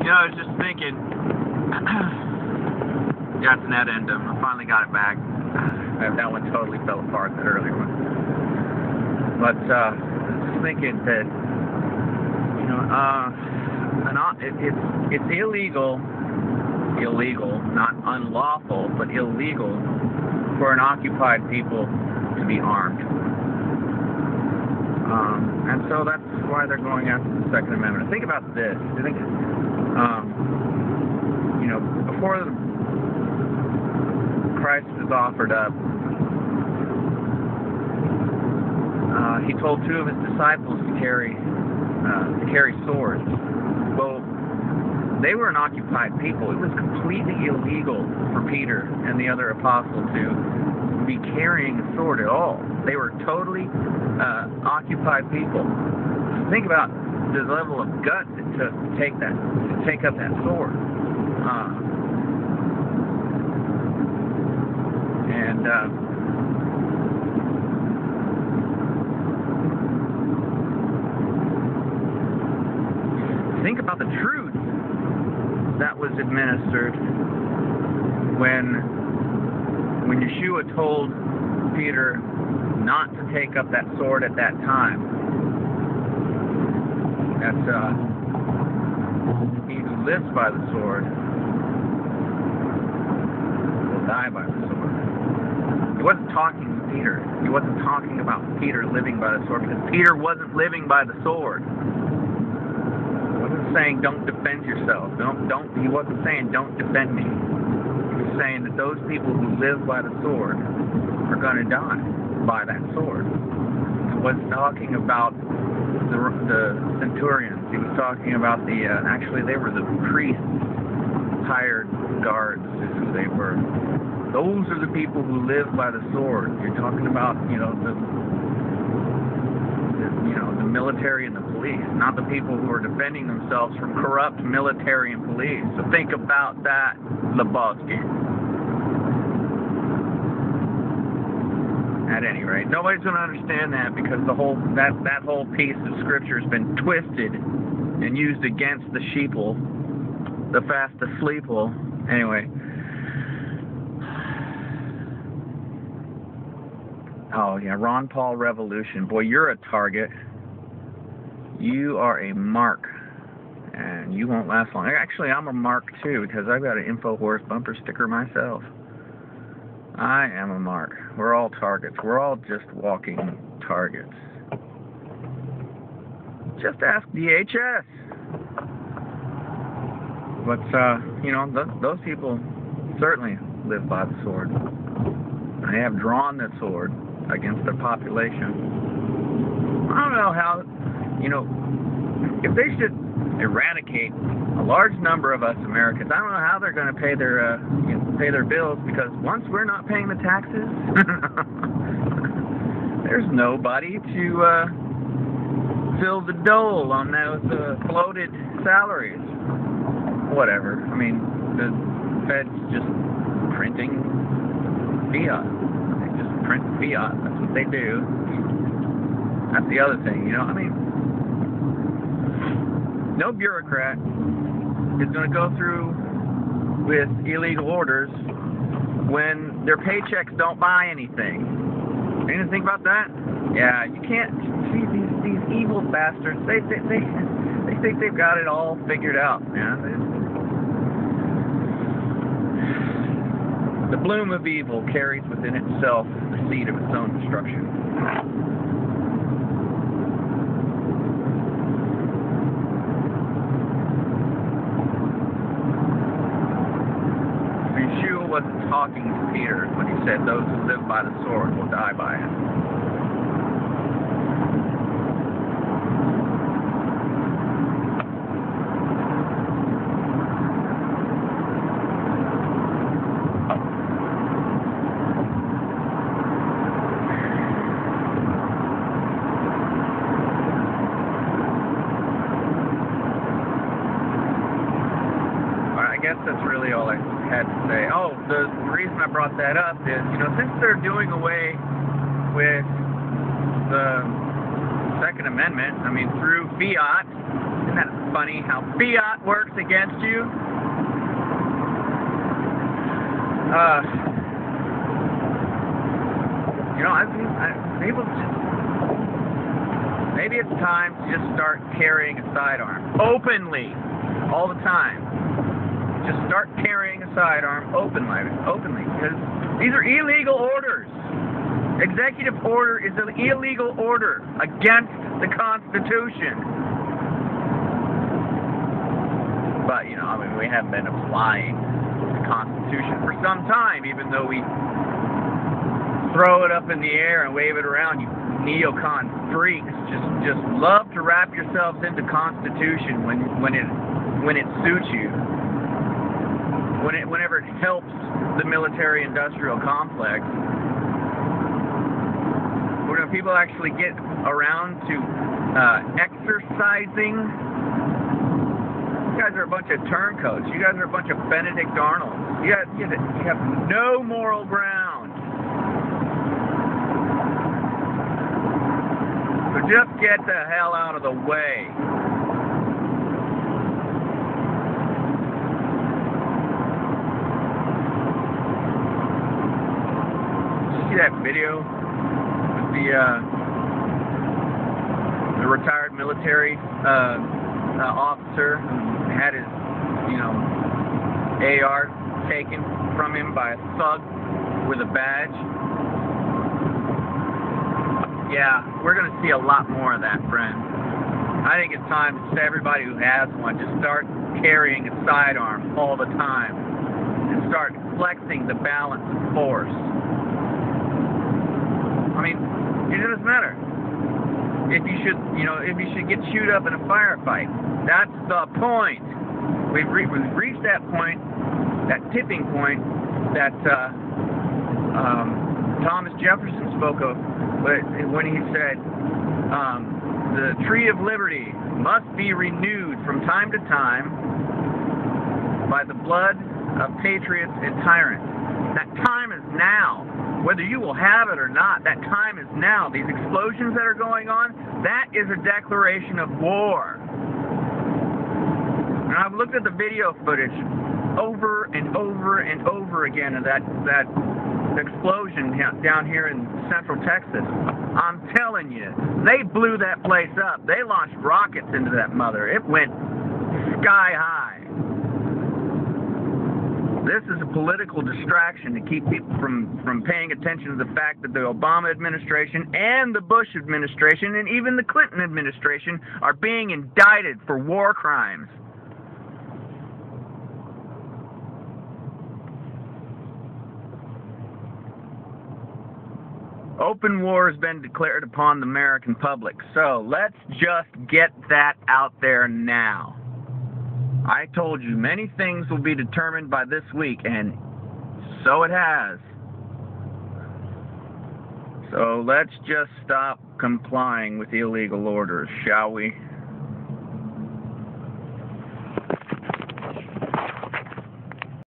I was just thinking, got an addendum. I finally got it back. That one totally fell apart, the earlier one. But just thinking that, it's illegal, not unlawful, but illegal for an occupied people to be armed. And so that's why they're going after the Second Amendment. Think about this. I think, before Christ was offered up, he told two of his disciples to carry swords. Well, they were an occupied people. It was completely illegal for Peter and the other apostle to be carrying a sword at all. They were totally occupied people. Think about the level of guts it took to take up that sword. Think about the truth that was administered when Yeshua told Peter not to take up that sword at that time. That he who lives by the sword will die by the sword. He wasn't talking to Peter. He wasn't talking about Peter living by the sword, because Peter wasn't living by the sword. He wasn't saying don't defend yourself. He wasn't saying don't defend me. He was saying that those people who live by the sword are going to die by that sword. He wasn't talking about the centurions. He was talking about actually they were the priests, hired guards is who they were. Those are the people who live by the sword. You're talking about, the military and the police, not the people who are defending themselves from corrupt military and police. So think about that, Lebowski. At any rate, nobody's going to understand that, because that whole piece of scripture has been twisted and used against the sheeple, the fast asleeple. Anyway. Oh yeah, Ron Paul Revolution. Boy, you're a target. You are a mark, and you won't last long. Actually, I'm a mark too, because I've got an InfoWars bumper sticker myself. I am a mark. We're all targets. We're all just walking targets. Just ask DHS. But, those people certainly live by the sword. They have drawn that sword against their population. I don't know how, if they should eradicate a large number of us Americans, I don't know how they're going to pay their bills, because once we're not paying the taxes, there's nobody to fill the dole on those floated salaries. Whatever. I mean, the Fed's just printing fiat. They just print fiat. That's what they do. That's the other thing, no bureaucrat is going to go through with illegal orders when their paychecks don't buy anything. You didn't think about that? Yeah, you can't see these evil bastards. They think they've got it all figured out. Yeah. The bloom of evil carries within itself the seed of its own destruction. Yeshua wasn't talking to Peter when he said those who live by the sword will die by it. I guess that's really all I had to say. Oh, the reason I brought that up is, since they're doing away with the Second Amendment, through fiat, isn't that funny how fiat works against you? You know, maybe it's time to just start carrying a sidearm openly, all the time. Just start carrying a sidearm openly, because these are illegal orders. Executive order is an illegal order against the Constitution. But, you know, I mean, we haven't been applying the Constitution for some time, even though we throw it up in the air and wave it around. You neocon freaks just love to wrap yourselves into Constitution when it suits you. Whenever it helps the military-industrial complex. When people actually get around to exercising, you guys are a bunch of turncoats. You guys are a bunch of Benedict Arnolds. You have no moral ground. So just get the hell out of the way. That video with the retired military officer who had his, you know, AR taken from him by a thug with a badge. Yeah, we're going to see a lot more of that, friends. I think it's time to everybody who has one just start carrying a sidearm all the time and start flexing the balance of force. I mean, it doesn't matter if you should get chewed up in a firefight. That's the point. We've reached that point, that tipping point that Thomas Jefferson spoke of when he said, the tree of liberty must be renewed from time to time by the blood of patriots and tyrants. That time is now. Whether you will have it or not, that time is now. These explosions that are going on, that is a declaration of war. And I've looked at the video footage over and over and over again of that explosion down here in central Texas. I'm telling you, they blew that place up. They launched rockets into that mother. It went sky high. This is a political distraction to keep people from paying attention to the fact that the Obama administration and the Bush administration and even the Clinton administration are being indicted for war crimes. Open war has been declared upon the American public, so let's just get that out there now. I told you many things will be determined by this week, and so it has. So let's just stop complying with illegal orders, shall we?